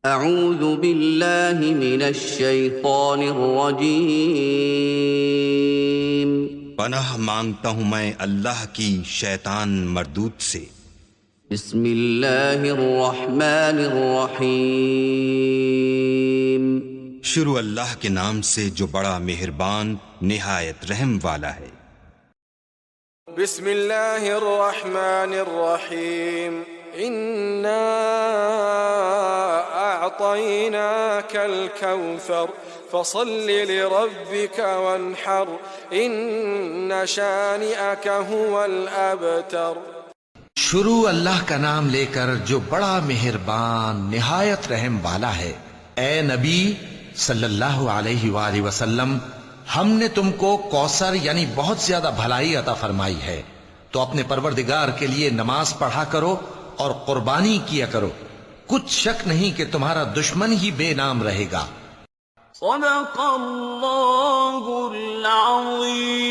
اعوذ باللہ من الشیطان الرجیم۔ پناہ مانگتا ہوں میں اللہ کی شیطان مردود سے۔ بسم اللہ الرحمن الرحیم۔ شروع اللہ کے نام سے جو بڑا مہربان نہایت رحم والا ہے۔ بسم اللہ الرحمن الرحیم۔ انا اعطیناک الکوثر فصل لربک وانحر ان شانئک هو الابتر۔ شروع اللہ کا نام لے کر جو بڑا مہربان نہایت رحم والا ہے۔ اے نبی صلی اللہ علیہ وآلہ وسلم، ہم نے تم کو کوثر یعنی بہت زیادہ بھلائی عطا فرمائی ہے، تو اپنے پروردگار کے لیے نماز پڑھا کرو اور قربانی کیا کرو، کچھ شک نہیں کہ تمہارا دشمن ہی بے نام رہے گا۔ صدق اللہ العظیم۔